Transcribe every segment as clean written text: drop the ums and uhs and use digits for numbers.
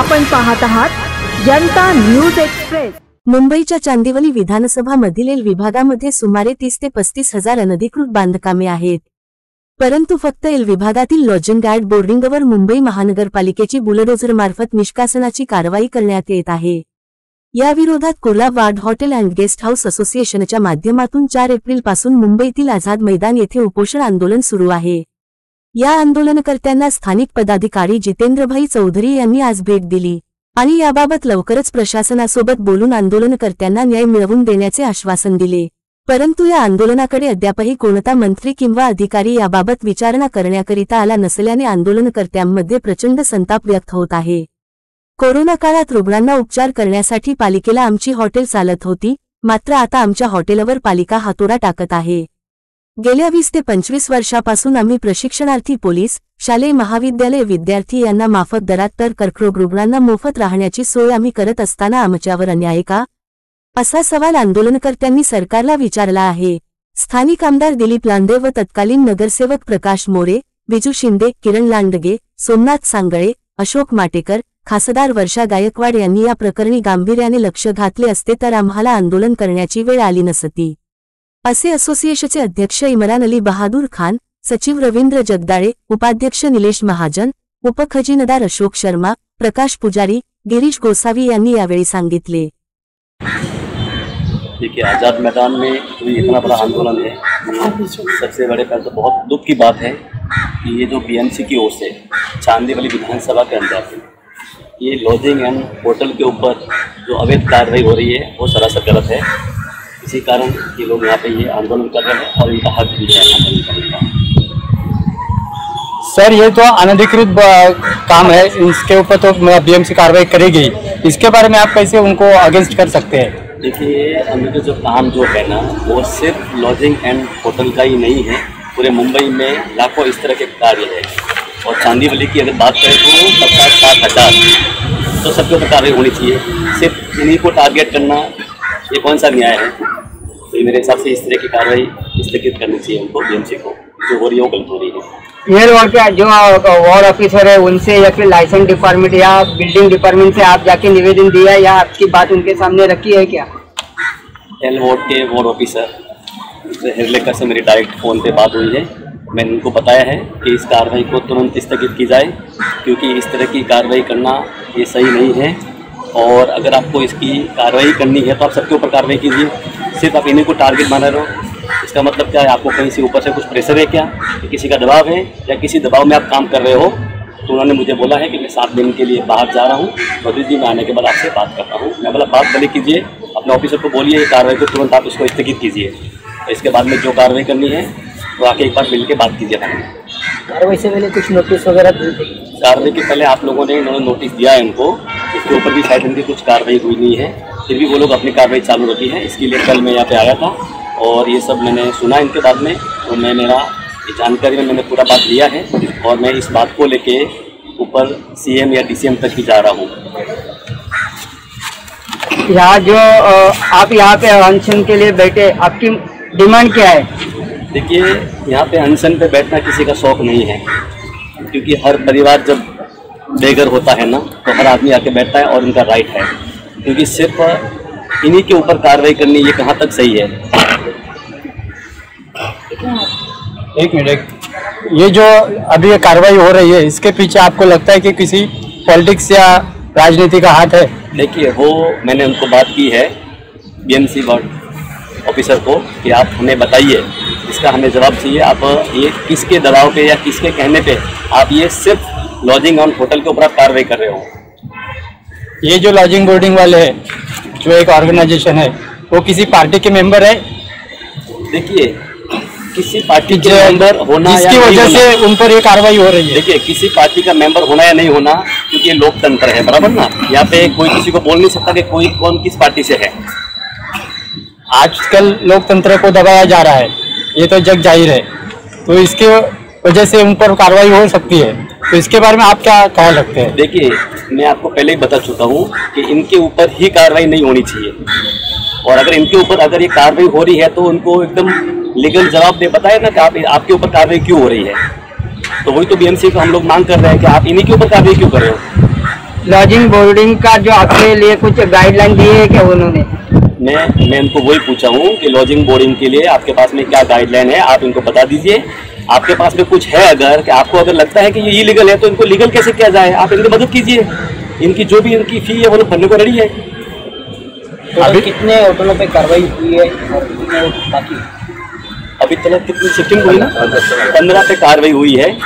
आपण पाहत आहात जनता न्यूज एक्सप्रेस। मुंबईच्या चांदिवली विधानसभा मधील विभागामध्ये सुमारे 30 ते 35 हजार अनधिकृत बांधकामे आहेत, परंतु फक्त एल विभागातील लॉजिंग अँड बोर्डिंगवर मुंबई महानगरपालिकेची बुलडोझर मार्फत निष्कासनाची कारवाई करण्यात येत आहे। या विरोधात Kurla ward hotel and guest house असोसिएशनच्या माध्यमातून 4 एप्रिल पासून मुंबईतील आझाद मैदान येथे उपोषण आंदोलन सुरू आहे। या आंदोलनकर्त्यांना स्थानिक पदाधिकारी जितेंद्रभाई चौधरी यांनी आज भेट दिली आणि याबाबत लवकरच प्रशासनासोबत बोलून आंदोलनकर्त्यांना न्याय मिळवून देण्याचे आश्वासन दिले, परंतु या आंदोलनाकडे अद्यापही कोणता मंत्री किंवा अधिकारी याबाबत विचारणा करण्याकरिता आला नसल्याने आंदोलनकर्त्यांमध्ये प्रचंड संताप व्यक्त होत आहे। कोरोना काळात रुग्णांना उपचार करण्यासाठी पालिकेला आमची हॉटेल चालत होती, मात्र आता आमच्या हॉटेलवर पालिका हातोडा टाकत आहे। गेल्या 20 ते 25 वर्षापासून आम्ही प्रशिक्षणार्थी पोलीस, शालेय महाविद्यालय विद्यार्थी यांना माफक दरात तर कर्करोग रुग्णांना मोफत राहण्याची सोय आम्ही करत असताना आमच्यावर अन्याय का, असा सवाल आंदोलनकर्त्यांनी सरकारला विचारला आहे। स्थानिक आमदार दिलीप लांडे व तत्कालीन नगरसेवक प्रकाश मोरे, विजू शिंदे, किरण लांडगे, सोमनाथ सांगळे, अशोक माटेकर, खासदार वर्षा गायकवाड यांनी या प्रकरणी गांभीर्याने लक्ष घातले असते तर आम्हाला आंदोलन करण्याची वेळ आली नसती, असे असोसिएशनचे अध्यक्ष इम्रान अली बहादूर खान, सचिव रवींद्र जगदाळे, उपाध्यक्ष निलेश महाजन, उपखजिनदार अशोक शर्मा, प्रकाश पुजारी, गिरीश गोसावी यांनी यावेळी सांगितले। देखिए, आज़ाद मैदान में कोई इतना बड़ा आंदोलन है, सबसे बड़े पहले तो बहुत दुख की बात है कि ये जो बीएमसी की ओर से चांदीवली विधानसभा के अंदर ये लॉजिंग एंड होटल के ऊपर जो अवैध कार्रवाई हो रही है वो सरासर गलत है। इसी कारण ये लोग यहाँ पे ये आंदोलन कर रहे हैं और इनका हक भी है आंदोलन करने का। सर, ये तो अनधिकृत काम है, इसके ऊपर तो बीएमसी कार्रवाई करेगी, इसके बारे में आप कैसे उनको अगेंस्ट कर सकते हैं? देखिए, अनधिकृत जो काम जो है ना वो सिर्फ लॉजिंग एंड होटल का ही नहीं है, पूरे मुंबई में लाखों इस तरह के कार्य है। और चांदीवली की अगर बात करें तो 50-60 तो सबके ऊपर कार्रवाई होनी चाहिए। सिर्फ इन्हीं को टारगेट करना ये कौन सा न्याय है? तो मेरे हिसाब से इस तरह की कार्रवाई स्थगित करनी चाहिए उनको, बीएमसी को, जो हो रही है वो गलत हो रही है। ये रोड के जो वार्ड ऑफिसर है उनसे या फिर लाइसेंस डिपार्टमेंट या बिल्डिंग डिपार्टमेंट से आप जाके निवेदन दिया या आपकी बात उनके सामने रखी है क्या? एल वार्ड के वार्ड ऑफिसर हेरलेकर से मेरी डायरेक्ट फ़ोन पे बात हुई है। मैंने उनको बताया है कि इस कार्रवाई को तुरंत स्थगित की जाए, क्योंकि इस तरह की कार्रवाई करना ये सही नहीं है। और अगर आपको इसकी कार्रवाई करनी है तो आप सबके ऊपर कार्रवाई कीजिए, सिर्फ आप इन्हीं को टारगेट बना रहे हो। इसका मतलब क्या है? आपको कहीं से ऊपर से कुछ प्रेशर है क्या, कि किसी का दबाव है या किसी दबाव में आप काम कर रहे हो? तो उन्होंने मुझे बोला है कि मैं 7 दिन के लिए बाहर जा रहा हूँ, मोदी जी मैं आने के बाद आपसे बात करता हूँ। मैं बोला बात भले कीजिए, अपने ऑफिसर को बोलिए ये कार्रवाई को तुरंत आप इसको स्थगित कीजिए, तो इसके बाद में जो कार्रवाई करनी है तो आके एक बार मिल के बात कीजिए। कार्रवाई से पहले कुछ नोटिस वगैरह दी थी? कार्रवाई के पहले आप लोगों ने इन्होंने नोटिस दिया है उनको, इसके ऊपर भी शायद इनकी कुछ कार्रवाई हुई नहीं है, फिर भी वो लोग अपनी कार्रवाई चालू रखी है। इसके लिए कल मैं यहाँ पे आया था और ये सब मैंने सुना इनके बाद में, तो मेरा ये जानकारी में मैंने पूरा बात लिया है और मैं इस बात को लेके ऊपर सीएम या डीसीएम तक भी जा रहा हूँ। यहाँ जो आप यहाँ पे अनशन के लिए बैठे, आपकी डिमांड क्या है? देखिए, यहाँ पे अनशन पे बैठना किसी का शौक़ नहीं है, क्योंकि हर परिवार जब बेघर होता है ना तो हर आदमी आके बैठता है और उनका राइट है, क्योंकि सिर्फ इन्हीं के ऊपर कार्रवाई करनी ये कहाँ तक सही है? एक मिनट, ये जो अभी ये कार्रवाई हो रही है इसके पीछे आपको लगता है कि किसी पॉलिटिक्स या राजनीति का हाथ है? देखिए, वो मैंने उनको बात की है बीएमसी वार्ड ऑफिसर को कि आप हमें बताइए, इसका हमें जवाब चाहिए। आप ये किसके दबाव पे या किसके कहने पे आप ये सिर्फ लॉजिंग और होटल के ऊपर आप कार्रवाई कर रहे हो? ये जो लॉजिंग बोर्डिंग वाले हैं, जो एक ऑर्गेनाइजेशन है, वो किसी पार्टी के मेंबर है? देखिए, किसी पार्टी के मेंबर होना जिसकी वजह से उन पर ये कार्रवाई हो रही है। देखिए, किसी पार्टी का मेंबर होना या नहीं होना, क्योंकि ये लोकतंत्र है, बराबर ना। यहाँ पे कोई किसी को बोल नहीं सकता कि कोई कौन किस पार्टी से है। आजकल लोकतंत्र को दबाया जा रहा है, ये तो जग जाहिर है, तो इसके वजह से उन पर कार्रवाई हो सकती है, तो इसके बारे में आप क्या ख्याल रखते हैं? देखिए, मैं आपको पहले ही बता चुका हूँ कि इनके ऊपर ही कार्रवाई नहीं होनी चाहिए, और अगर इनके ऊपर अगर ये कार्रवाई हो रही है तो उनको एकदम लीगल जवाब दे, बताए ना कि आपके ऊपर कार्रवाई क्यों हो रही है। तो वही तो बीएमसी को हम लोग मांग कर रहे हैं कि आप इन्हीं के ऊपर कार्रवाई क्यों कर रहे हो? लॉजिंग बोर्डिंग का जो आपके लिए कुछ गाइडलाइन दिए है क्या उन्होंने? मैं इनको वही पूछा हूँ कि लॉजिंग बोर्डिंग के लिए आपके पास में क्या गाइडलाइन है, आप इनको बता दीजिए। आपके पास में कुछ है अगर कि आपको अगर लगता है कि ये इलीगल है तो इनको लीगल कैसे किया जाए, आप इनकी मदद कीजिए। इनकी जो भी इनकी फी है वो लोग भरने को रेडी है। तो अभी कितने होटलों पे कार्रवाई हुई है और कितने बाकी? अभी तक कितनी शिफ्टिंग हुई ना, 15 पे कार्रवाई हुई है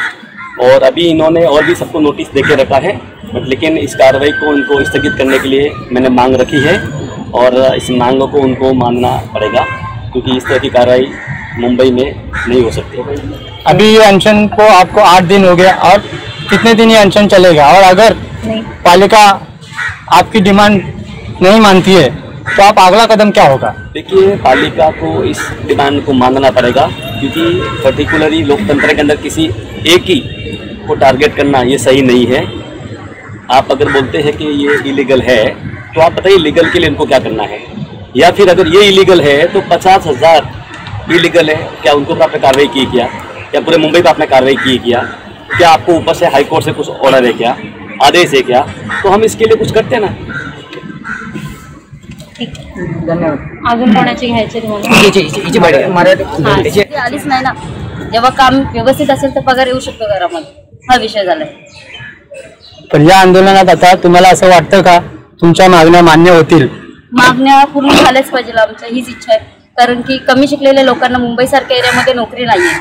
और अभी इन्होंने और भी सबको नोटिस दे के रखा है। लेकिन इस कार्रवाई को इनको स्थगित करने के लिए मैंने मांग रखी है और इस मांग को उनको मानना पड़ेगा क्योंकि इस तरह की कार्रवाई मुंबई में नहीं हो सकती। अभी ये अनशन को आपको 8 दिन हो गया और कितने दिन ये अनशन चलेगा? और अगर पालिका आपकी डिमांड नहीं मानती है तो आप अगला कदम क्या होगा? देखिए, पालिका को इस डिमांड को मानना पड़ेगा क्योंकि पर्टिकुलरली लोकतंत्र के अंदर किसी एक ही को टारगेट करना ये सही नहीं है। आप अगर बोलते हैं कि ये इलीगल है तो आप बताइए लीगल के लिए इनको क्या करना है, या फिर अगर ये इलीगल है तो 50,000 इलीगल है, क्या उनको आपने कार्रवाई की क्या? या पूरे मुंबई पर आपने कार्रवाई की क्या? क्या आपको ऊपर से हाई कोर्ट से कुछ ऑर्डर है क्या, आदेश है क्या? तो हम इसके लिए कुछ करते हैं ना। धन्यवाद। अजून कोणाची घ्यायची तुम्हाला? आलीच नाही ना। जेव्हा काम व्यवस्थित असेल तर पगार येऊ शकतो घरामध्ये, हा विषय झालाय। पण या आंदोलनात आता तुम्हाला असं वाटतं का तुमच्या मागण्या मान्य होतील? मागण्या पूर्ण झाल्याच पाहिजे, आमची हीच इच्छा आहे। कारण की कमी शिकलेल्या लोकांना मुंबई सारख्या एरियामध्ये नोकरी नाहीये,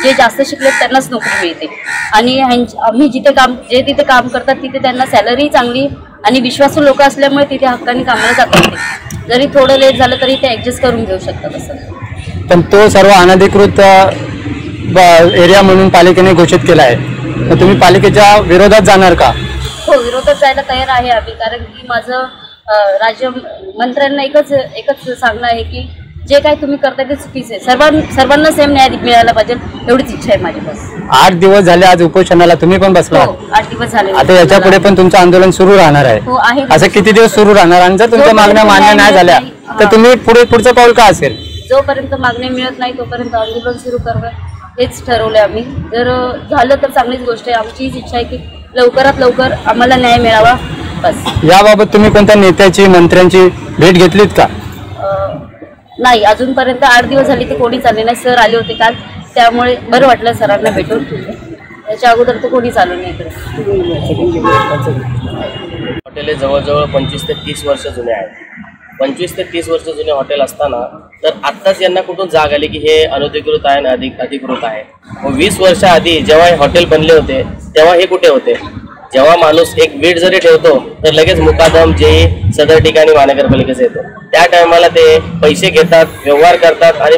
जे जास्त शिकले त्यांनाच नोकरी मिळते आणि आम्ही जे तिथे काम करतात तिथे त्यांना सॅलरी चांगली आणि विश्वासू लोक असल्यामुळे तिथे हक्काने कामाला जातात ते। जरी थोडं लेट झालं तरी ते ऍडजस्ट करून घेऊ शकतात असं। पण तो सर्व अनधिकृत एरिया म्हणून पालिकेने घोषित केला आहे, तर तुम्ही पालिकेच्या विरोधात जाणार का? हो, विरोधात जायला तयार आहे आम्ही, कारण की माझं राज्यमंत्र्यांना एकच सांगणं आहे की जे काय तुम्ही करताय ते चुकीचं आहे। सर्वांना सेम न्याय मिळायला पाहिजे, एवढीच इच्छा आहे माझी बस। 8 दिवस झाले आज उपोषणाला, तुम्ही पण बसला? हो, 8 दिवस झाले। आता याच्या पुढे पण तुमचं आंदोलन सुरू राहणार आहे? हो आहे। असं किती दिवस सुरू राहणार? आणि जर तुमच्या मागण्या मान्य नाही झाल्या तर तुम्ही पुढचं पाऊल का असेल? जोपर्यंत मागणी मिळत नाही तोपर्यंत आंदोलन सुरू करूया हेच ठरवलंय आम्ही। जर झालं तर चांगलीच गोष्ट आहे, आमची हीच इच्छा आहे की लवकरात लवकर आम्हाला न्याय मिळावा बस। याबाबत तुम्ही कोणत्या नेत्याची मंत्र्यांची भेट घेतलीत का? नाही, अजूनपर्यंत 8 दिवस झाले ते कोणीच आले नाही। सर आले होते काल, त्यामुळे बरं वाटलं सरांना भेटून। त्याच्या अगोदर तर कोणीच आलं नाही इकडे। हॉटेल जवळजवळ 25 ते 30 वर्ष जुने आहेत। 25 ते 30 वर्ष जुने हॉटेल असताना तर आत्ताच यांना कुठून जाग आली की हे अनधिकृत आहे आणि अधिकृत आहे। 20 वर्ष आधी जेव्हा हे हॉटेल बनले होते तेव्हा हे कुठे होते? जेव्हा माणूस एक वीट जरी ठेवतो तर लगेच मुकादम जे सदर ठिकाणी महानगरपालिकेचा येतो, त्या टायमाला ते पैसे घेतात, व्यवहार करतात आणि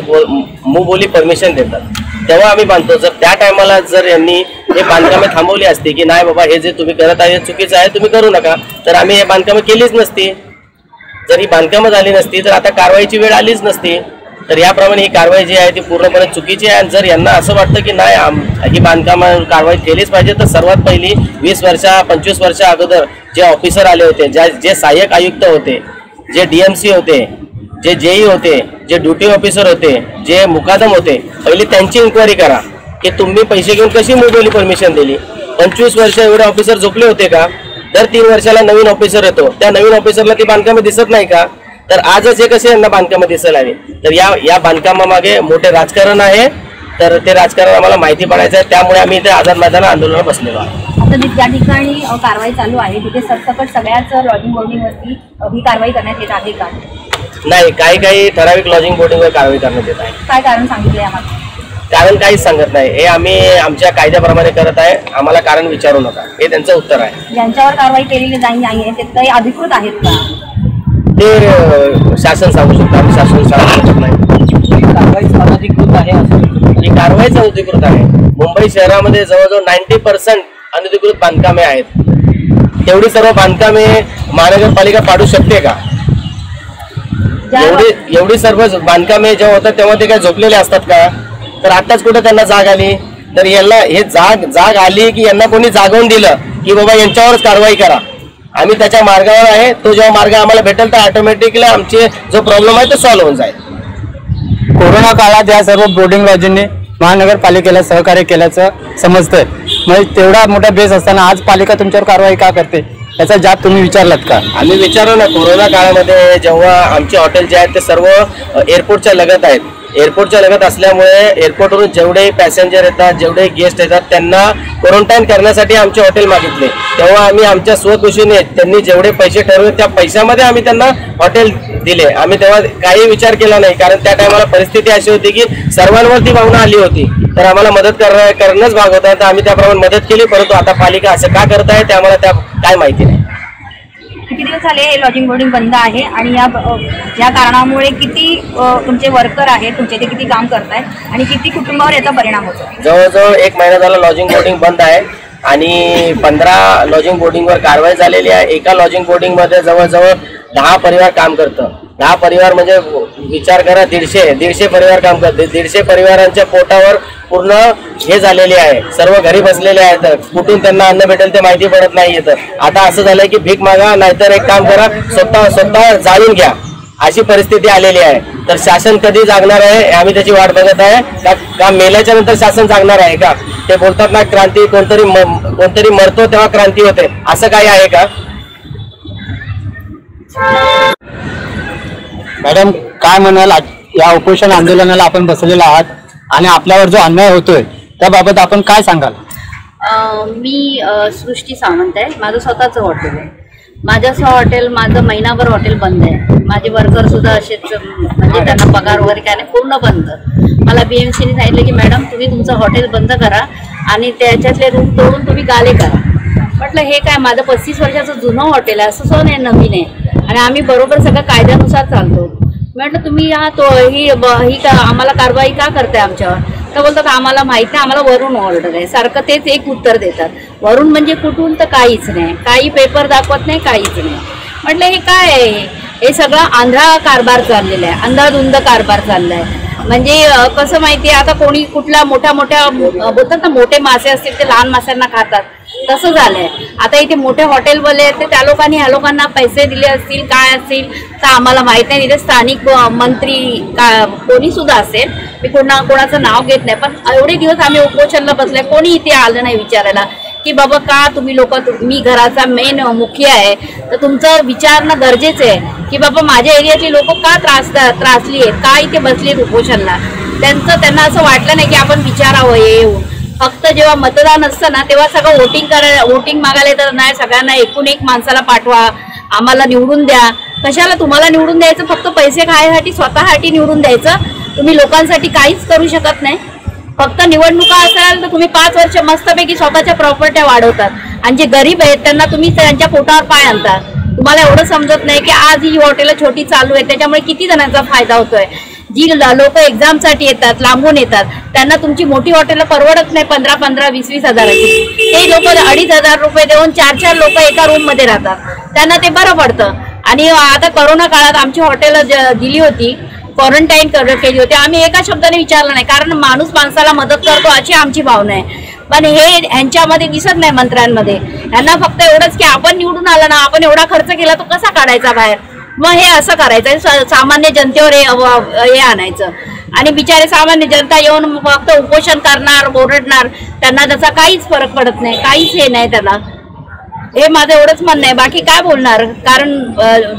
मुबोली परमिशन देतात। तेव्हा आम्ही बांधतो। जर त्या टायमाला जर यांनी हे बांधकामे थांबवली असती की नाही बाबा हे जे तुम्ही करत आहे चुकीचं आहे, तुम्ही करू नका, तर आम्ही हे बांधकामं केलीच नसती। जर ही बांधकामं झाली नसती तर आता कारवाईची वेळ आलीच नसती। तर याप्रमाणे ही कारवाई जी आहे ती पूर्णपणे चुकीची आहे। आणि जर यांना असं वाटतं की नाही ही बांधकामं कारवाई केलीच पाहिजे तर सर्वात पहिली 25 वर्ष अगोदर जे ऑफिसर आले होते, जे सहाय्यक आयुक्त होते, जे DMC होते, जे JE होते, जे ड्युटी ऑफिसर होते, जे मुकादम होते, पहिली त्यांची इन्क्वायरी करा की तुम्ही पैसे घेऊन कशी मुबोली परमिशन दिली। 25 वर्ष एवढे ऑफिसर झोपले होते का? दर 3 वर्षाला नवीन ऑफिसर येतो, त्या नवीन ऑफिसरला ती बांधकामे दिसत नाही का? तर आजच हे कसे यांना बांधकामं दिसायला हवी? तर या बांधकामामागे मोठे राजकारण आहे, तर ते राजकारण आम्हाला माहिती पडायचं आहे, त्यामुळे आम्ही इथे आझाद मैदानात आंदोलनात बसलेलो आहे। आता ज्या ठिकाणी कारवाई चालू आहे तिथे सरसकट सगळ्याच लॉजिंग बोर्डिंगवरती ही कारवाई करण्यात येत आहे का? नाही, काही ठराविक लॉजिंग बोर्डिंगवर कारवाई करण्यात येत आहे। काय कारण सांगितले आम्हाला? कारण काहीच सांगत नाही, हे आम्ही आमच्या कायद्याप्रमाणे करत आहे, आम्हाला कारण विचारू नका, हे त्यांचं उत्तर आहे। ज्यांच्यावर कारवाई केलेली नाही ते काही अधिकृत आहेत का? ते शासन सांगू शकतो, आम्ही शासन सांगू शकत नाही। कारवाई अनधिकृत आहे असं ही कारवाईच अनधिकृत आहे। मुंबई शहरामध्ये जवळजवळ 90% अनधिकृत बांधकामे आहेत। तेवढी सर्व बांधकामे महानगरपालिका पाडू शकते का? एवढी सर्व बांधकामे जेव्हा होतात तेव्हा ते काय झोपलेले असतात का? तर आताच कुठे त्यांना जाग आली? तर यांना हे जाग आली की यांना कोणी जागवून दिलं की बाबा यांच्यावरच कारवाई करा, आम्ही त्याच्या मार्गावर आहे, तो जेव्हा मार्ग आम्हाला भेटेल तर ऑटोमॅटिकली आमचे जो प्रॉब्लेम आहे तो सॉल्व्ह होऊन जाईल। कोरोना काळात या सर्व बोर्डिंग लॉजिंगने महानगरपालिकेला सहकार्य केल्याचं समजतंय, म्हणजे तेवढा मोठा बेस असताना आज पालिका तुमच्यावर कारवाई का करते याचा जाब तुम्ही विचारलात का? आम्ही विचारलो ना, कोरोना काळामध्ये जेव्हा आमचे हॉटेल जे आहेत ते सर्व एअरपोर्टच्या लगत आहेत. एअरपोर्टच्या लगत असल्यामुळे एअरपोर्टवरून जेवढे पॅसेंजर येतात, जेवढे गेस्ट येतात, त्यांना क्वारंटाईन करण्यासाठी आमचे हॉटेल मागितले. तेव्हा आम्ही आमच्या स्वखुशीने त्यांनी जेवढे पैसे ठरवले त्या पैशामध्ये आम्ही त्यांना हॉटेल दिले. आम्ही तेव्हा काही विचार केला नाही, कारण त्या टायमाला परिस्थिती अशी होती की सर्वांवरती भावना आली होती, तर आम्हाला मदत करणंच भाग होता. तर आम्ही त्याप्रमाणे मदत केली. परंतु आता पालिका असं का करत आहे ते आम्हाला त्या काय माहिती नाही. किती दिवस झाले हे लॉजिंग बोर्डिंग बंद आहे आणि या कारणामुळे किती तुमचे वर्कर आहेत, तुमचे ते किती काम करतायत आणि किती कुटुंबावर याचा परिणाम होतो? जवळजवळ 1 महिना झाला लॉजिंग बोर्डिंग बंद आहे आणि 15 लॉजिंग बोर्डिंगवर कारवाई झालेली आहे. एका लॉजिंग बोर्डिंगमध्ये जवळजवळ 10 परिवार काम करतं. 10 परिवार म्हणजे विचार करा, 150 परिवार काम करते. 150 परिवारांच्या पोटावर पूर्ण हे झालेले आहे, सर्व घरी बसलेले आहेत. कुठून त्यांना अन्न भेटेल ते माहिती पडत नाही येतं. आता असं झालंय की भीक मागा, नाहीतर एक काम करा, स्वतः जाळून घ्या, अशी परिस्थिती आलेली आहे. तर शासन कधी जागणार आहे आम्ही त्याची वाट बघत आहे. का मेल्याच्या नंतर शासन जागणार आहे का? ते बोलतात ना, क्रांती कोणतरी मरतो तेव्हा क्रांती होते, असं काही आहे का? मॅडम काय म्हणाल, या उपोषण आंदोलनाला आपण बसलेला आहात आणि आपल्यावर जो अन्याय होतोय त्याबाबत आपण काय सांगाल? मी सृष्टी सावंत आहे. माझं स्वतःचं हॉटेल आहे. माझं महिनाभर हॉटेल बंद आहे. माझे वर्कर सुद्धा असेच, म्हणजे त्यांना पगार वगैरे काय नाही, पूर्ण बंद. मला BMCने सांगितलं की मॅडम तुम्ही तुमचं हॉटेल बंद करा आणि त्याच्यातले रूम तोडून तुम्ही गाले करा. म्हटलं हे काय, माझं 35 वर्षाचं जुनं हॉटेल आहे, असं सोन आहे, नवीन आहे आणि आम्ही बरोबर सगळं कायद्यानुसार चालतो. म्हटलं तुम्ही ही का आम्हाला कारवाई का करताय आमच्यावर? तर बोलतात आम्हाला माहित नाही, आम्हाला वरून ऑर्डर आहे. सारखं तेच एक उत्तर देतात, वरून म्हणजे कुठून? तर काहीच नाही, काही पेपर दाखवत नाही, काहीच नाही. म्हटलं हे काय आहे? हे सगळं आंधळा कारभार चाललेला आहे, अंधाधुंद कारभार चाललाय. म्हणजे कसं माहिती आहे, आता कोणी कुठल्या मोठ्या बोलतात ना, मोठे मासे असतील ते लहान माशांना खातात, तसं झालंय. आता इथे मोठे हॉटेलवाले आहेत ते त्या लोकांनी ह्या लोकांना पैसे दिले असतील, काय असतील तर आम्हाला माहित नाही. तिथे स्थानिक मंत्री कोणी सुद्धा असेल, मी कोणाचं नाव घेत नाही, पण एवढे दिवस आम्ही उपोषणला बसले, कोणी इथे आलं नाही विचारायला की बाबा का तुम्ही लोक, मी घराचा मेन मुखिया आहे तर तुमचं विचारणं गरजेचं आहे की बाबा माझ्या एरियातली लोक का त्रासली आहेत, का इथे बसली आहेत उपोषणला. त्यांना असं वाटलं नाही की आपण विचारावं येऊन. फक्त जेव्हा मतदान असतं ना तेव्हा सगळं वोटिंग मागायला तर नाही, सगळ्यांना एकूण एक माणसाला पाठवा, आम्हाला निवडून द्या. कशाला तुम्हाला निवडून द्यायचं? फक्त पैसे खायसाठी, स्वतःसाठी निवडून द्यायचं. तुम्ही लोकांसाठी काहीच करू शकत नाही. फक्त निवडणुका असाल तर तुम्ही 5 वर्ष मस्तपैकी स्वतःच्या प्रॉपर्ट्या वाढवतात आणि जे गरीब आहेत त्यांना तुम्ही त्यांच्या पोटावर पाय आणता. तुम्हाला एवढं समजत नाही की आज ही हॉटेल छोटी चालू आहे त्याच्यामुळे किती जणांचा फायदा होतोय. जी लोक एक्झामसाठी येतात, लांबून येतात, त्यांना तुमची मोठी हॉटेल परवडत नाही 15-15, 20-20 हजाराची. ते लोक 2,500 रुपये देऊन 4-4 लोक एका रूम मध्ये राहतात, त्यांना ते बरं पडतं. आणि आता कोरोना काळात आमची हॉटेल दिली होती, क्वारंटाईन केली होती, आम्ही एका शब्दाने विचारलं नाही, कारण माणूस माणसाला मदत करतो अशी आमची भावना आहे. पण हे ह्यांच्यामध्ये दिसत नाही, मंत्र्यांमध्ये. यांना फक्त एवढंच की आपण निवडून आला ना, आपण एवढा खर्च केला तो कसा काढायचा बाहेर, मग हे असं करायचं, सामान्य जनतेवर हे आणायचं. आणि बिचारे सामान्य जनता येऊन फक्त उपोषण करणार, ओरडणार, त्यांना त्याचा काहीच फरक पडत नाही, काहीच हे नाही त्याला. हे माझं एवढंच म्हणणं आहे, बाकी काय बोलणार. कारण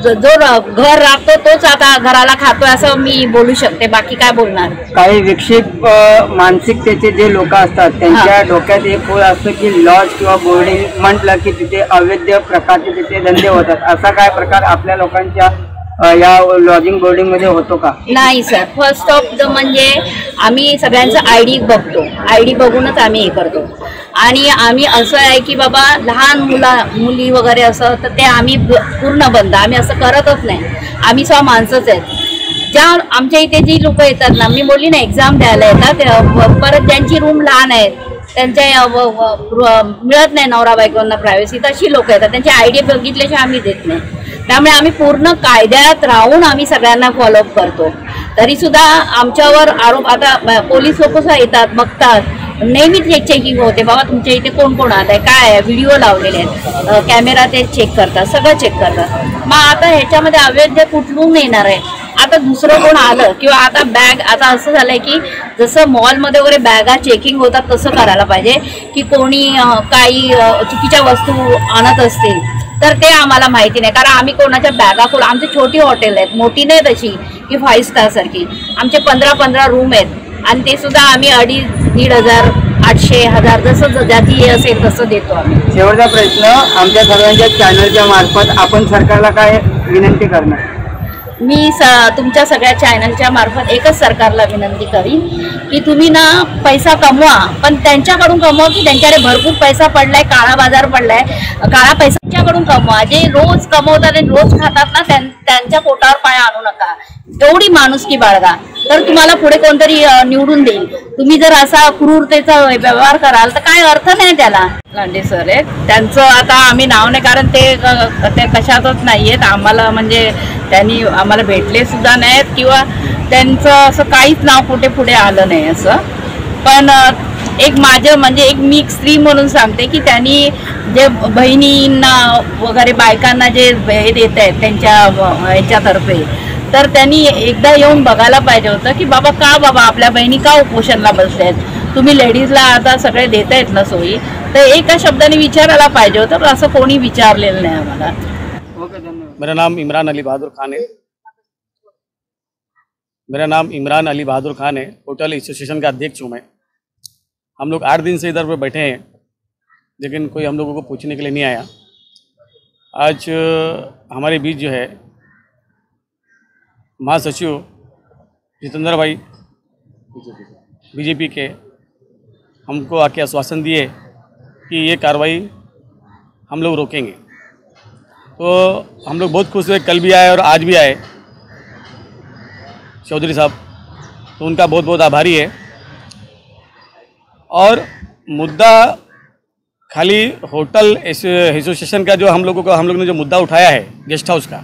जो घर राखतो तोच आता घराला खातोय असं मी बोलू शकते, बाकी काय बोलणार. काही विक्षिप्त मानसिकतेचे जे लोक असतात त्यांच्या डोक्यात एक फूल असतं की लॉज किंवा बोर्डिंग म्हटलं की तिथे अवैध प्रकारचे तिथे धंदे होतात. असा काय प्रकार आपल्या लोकांच्या या लॉजिंग बोर्डिंग मध्ये होतो का? नाही सर, फर्स्ट ऑफ म्हणजे आम्ही सगळ्यांचं ID बघतो, ID बघूनच आम्ही हे करतो. आणि आम्ही असं आहे की बाबा लहान मुली वगैरे असं तर ते आम्ही पूर्ण बंद, आम्ही असं करतच नाही. आम्ही माणसंच आहेत. ज्या आमच्या इथे जी लोक येतात ना, मी बोलली ना एक्झाम द्यायला येतात, परत ज्यांची रूम लहान आहेत, त्यांच्या मिळत नाही नवरा बायकोंना प्रायव्हसी, तशी लोक येतात, त्यांची ID बघितल्याशिवाय आम्ही देत नाही. त्यामुळे आम्ही पूर्ण कायद्यात राहून आम्ही सगळ्यांना फॉलोअप करतो. तरी सुद्धा आमच्यावर आरोप, आता पोलीस लोक सुद्धा येतात, बघतात, नेहमीच चेकिंग होते, बाबा तुमच्या इथे कोण कोण आलंय, काय आहे, व्हिडिओ लावलेले आहेत, कॅमेरा ते चेक करतात, सगळं चेक करतात. मग आता ह्याच्यामध्ये अवैध कुठून येणार आहे? आता दुसरं कोण आलं किंवा आता बॅग, आता असं झालंय की जसं मॉलमध्ये वगैरे बॅगा चेकिंग होतात तसं करायला पाहिजे की कोणी काही चुकीच्या वस्तू आणत असतील तर ते आम्हाला माहिती नाही, कारण आम्ही कोणाच्या बॅगा खोल, आमची छोटी हॉटेल आहेत, मोठी नाही तशी की 5 स्टार सारखी, आमचे 15-15 रूम आहेत आणि ते सुद्धा आम्ही 2,500, 800, 1000 जसं ज्याची असेल तसं देतो आम्ही. शेवटचा प्रश्न, आमच्या सर्वांच्या चॅनलच्या मार्फत आपण सरकारला काय विनंती करणार? मी तुमच्या सगळ्या चॅनलच्या मार्फत एकच सरकारला विनंती करीन की तुम्ही ना पैसा कमवा, पण त्यांच्याकडून कमवा की त्यांच्याकडे भरपूर पैसा पडलाय, काळा बाजार पडलाय, काळा पैसा त्यांच्याकडून कमवा. जे रोज कमवतात आणि रोज खातात ना, त्यांच्या पोटावर पाय आणू नका. एवढी माणुसकी बाळगा, तर तुम्हाला पुढे कोणतरी निवडून देईल. तुम्ही जर असा क्रूरतेचा व्यवहार कराल तर काय अर्थ नाही त्याला. लांडे सर आहेत, त्यांचं आता आम्ही नाव नाही, कारण ते कशातच नाही आहेत आम्हाला, म्हणजे त्यांनी आम्हाला भेटले सुद्धा नाहीत किंवा त्यांचं असं काहीच नाव कुठे पुढे आलं नाही असं. पण एक माझं म्हणजे एक मी स्त्री म्हणून सांगते की त्यांनी जे बहिणींना वगैरे बायकांना जे हे देत आहेत त्यांच्या ह्याच्यातर्फे, तर त्यांनी एकदा येऊन बघायला पाहिजे होतं की बाबा आपल्या बहिणी का उपोषणला बसल्या आहेत, तुम्ही लेडीजला आता सगळे देत आहेत ना सोयी, तर एका शब्दाने विचारायला पाहिजे होतं, पण असं कोणी विचारलेलं नाही आम्हाला. ओके, धन्यवाद. मेरा नाम इमरान अली बहादुर खान है। होटल एसोसिएशन का अध्यक्ष हूँ मैं। हम लोग 8 दिन से इधर पे बैठे हैं, लेकिन कोई हम लोगों को पूछने के लिए नहीं आया। आज हमारे बीच जो है महासचिव जितेंद्र भाई बीजेपी के हमको आके आश्वासन दिए कि ये कार्रवाई हम लोग रोकेंगे, तो हम लोग बहुत खुश हुए। कल भी आए और आज भी आए चौधरी साहब, तो उनका बहुत बहुत आभारी है। और मुद्दा खाली होटल एसोसिएशन का जो हम लोग ने जो मुद्दा उठाया है गेस्ट हाउस का,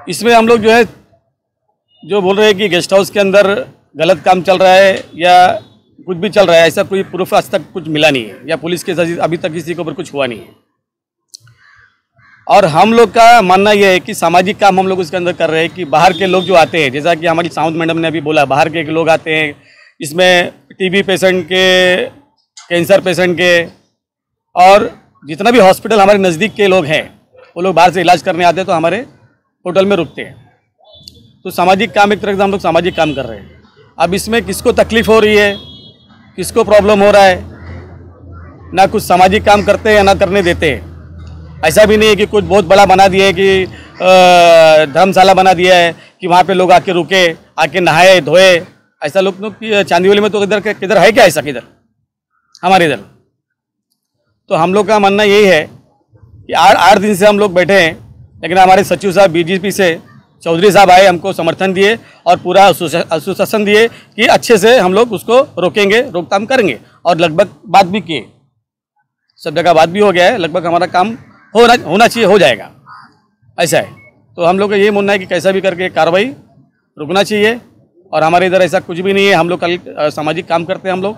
इसमें हम लोग जो है जो बोल रहे हैं कि गेस्ट हाउस के अंदर गलत काम चल रहा है या कुछ भी चल रहा है, ऐसा कोई प्रूफ आज तक कुछ मिला नहीं है, या पुलिस के अभी तक किसी के ऊपर कुछ हुआ नहीं है। और हम लोग का मानना यह है कि सामाजिक काम हम लोग उसके अंदर कर रहे हैं कि बाहर के लोग जो आते हैं, जैसा कि हमारी साउंड मैडम ने अभी बोला, बाहर के लोग आते हैं, इसमें टीबी पेशेंट के, कैंसर पेशेंट के, और जितना भी हॉस्पिटल हमारे नज़दीक के लोग हैं वो लोग बाहर से इलाज करने आते हैं तो हमारे होटल में रुकते हैं। तो सामाजिक काम, एक तरह से हम लोग सामाजिक काम कर रहे हैं। अब इसमें किसको तकलीफ़ हो रही है, किसको प्रॉब्लम हो रहा है, ना कुछ सामाजिक काम करते हैं ना करने देते हैं। ऐसा भी नहीं है कि कुछ बहुत बड़ा बना दिया है कि धर्मशाला बना दिया है कि वहाँ पे लोग आके रुके, आके नहाए धोए। ऐसा लोग चांदीवली में तो किधर है क्या ऐसा, किधर हमारे इधर। तो हम लोग का मानना यही है कि 8 दिन से हम लोग बैठे हैं, लेकिन हमारे सचिव साहब बीजेपी से चौधरी साहब आए, हमको समर्थन दिए और पूरा आश्वासन दिए कि अच्छे से हम लोग उसको रोकेंगे, रोकथाम करेंगे। और लगभग बात भी किए, सब जगह बात भी हो गया है, लगभग हमारा काम होना चाहिए, हो जाएगा, ऐसा है। तो हम लोग का ये मानना है कि कैसा भी करके कार्रवाई रुकना चाहिए। और हमारे इधर ऐसा कुछ भी नहीं है, हम लोग कल सामाजिक काम करते हैं हम लोग,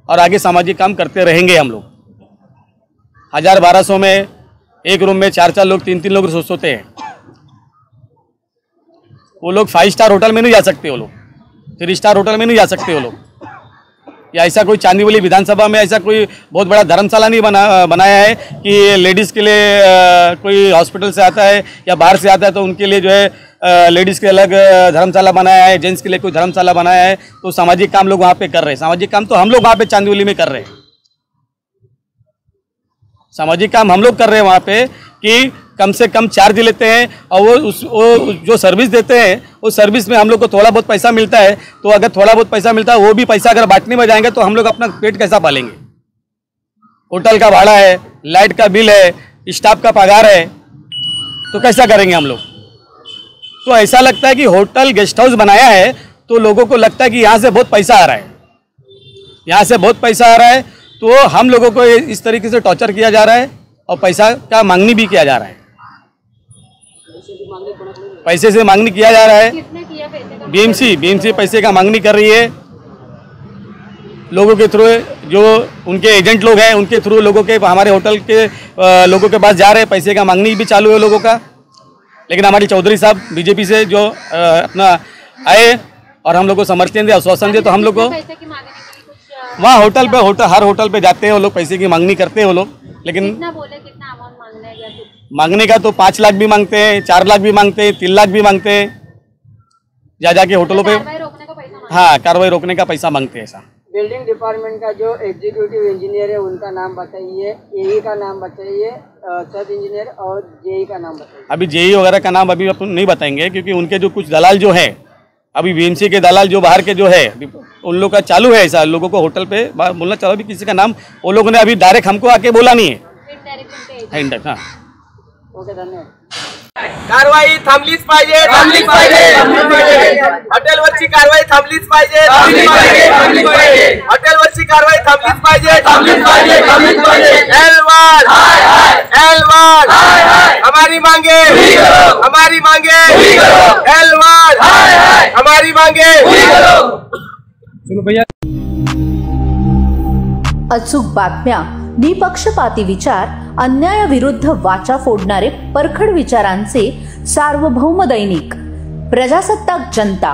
और आगे सामाजिक काम करते रहेंगे हम लोग। 1000-1200 में एक रूम में 4-4 लोग, 3-3 लोग सोते हैं। वो लोग 5 स्टार होटल में नहीं जा सकते, वो लोग 3 स्टार होटल में नहीं जा सकते वो लोग। या ऐसा कोई चांदीवली विधानसभा में ऐसा कोई बहुत बड़ा धर्मशाला नहीं बनाया है कि लेडीज़ के लिए कोई हॉस्पिटल से आता है या बाहर से आता है तो उनके लिए जो है लेडीज़ के अलग धर्मशाला बनाया है, जेंट्स के लिए कोई धर्मशाला बनाया है। तो सामाजिक काम लोग वहाँ पे कर रहे हैं, सामाजिक काम तो हम लोग वहाँ पे चांदीवली में कर रहे हैं। सामाजिक काम हम लोग कर रहे हैं वहाँ पे कि कम से कम चार्ज लेते हैं, और वो जो सर्विस देते हैं उस सर्विस में हम लोग को थोड़ा बहुत पैसा मिलता है। तो अगर थोड़ा बहुत पैसा मिलता है, वो भी पैसा अगर बांटने में जाएंगे तो हम लोग अपना पेट कैसा पालेंगे। होटल का भाड़ा है, लाइट का बिल है, स्टाफ का पगार है, तो कैसा करेंगे हम लोग। तो ऐसा लगता है कि होटल गेस्ट हाउस बनाया है तो लोगों को लगता है कि यहाँ से बहुत पैसा आ रहा है, यहाँ से बहुत पैसा आ रहा है, तो हम लोगों को इस तरीके से टॉर्चर किया जा रहा है और पैसा का मांगनी भी किया जा रहा है। पैसे से मांगनी किया जा रहा है। बीएमसी पैसे का मांगनी कर रही है लोगों के थ्रू, जो उनके एजेंट लोग हैं उनके थ्रू लोगों के, हमारे होटल के लोगों के पास जा रहे हैं, पैसे का मांगनी भी चालू है लोगों का। लेकिन हमारे चौधरी साहब बीजेपी से जो अपना आए और हम लोग को समर्थन दिया, आश्वासन दिया, तो हम लोग को वहाँ हर होटल पे जाते हैं वो लोग, पैसे की मांगनी करते हैं वो लोग। लेकिन कितना बोले, कितना अमाउंट मांगना है या कुछ? मांगने का तो 5 लाख भी मांगते हैं, 4 लाख भी मांगते हैं, 3 लाख भी मांगते हैं, जा जाके होटलों पे। कार्रवाई रोकने का पैसा मांगते हाँ, कार्रवाई रोकने का पैसा मांगते हैं ऐसा। बिल्डिंग डिपार्टमेंट का जो एग्जीक्यूटिव इंजीनियर है उनका नाम बताइए, एई का नाम बताइए, सब इंजीनियर और जेई का नाम बताइए। अभी जेई वगैरह का नाम अभी अपन नहीं बताएंगे, क्योंकि उनके जो कुछ दलाल जो है, अभी बीएमसी के दलाल जो बाहर के जो है, उन लोग का चालू है ऐसा, लोगों को होटल पे बोलना चालू। अभी किसी का नाम वो लोगों ने अभी डायरेक्ट हमको आके बोला नहीं है। हैं। हाँ, ओके, धन्यवाद। कारवाई थांबलीच पाहिजे, थांबलीच पाहिजे, हॉटेलवरची कारवाई थांबलीच पाहिजे, थांबलीच पाहिजे, थांबलीच पाहिजे, हॉटेलवरची कारवाई थांबलीच पाहिजे, थांबलीच पाहिजे, थांबलीच पाहिजे। एलवान, एलवान, हमारी मांगे, हमारी मांगे, एलवान, हमारी मांगे। चलो भैया। अचूक बातम्या, निपक्षपाती विचार, अन्यायाविरुद्ध वाचा फोडणारे परखड विचारांचे सार्वभौम दैनिक प्रजासत्ताक जनता।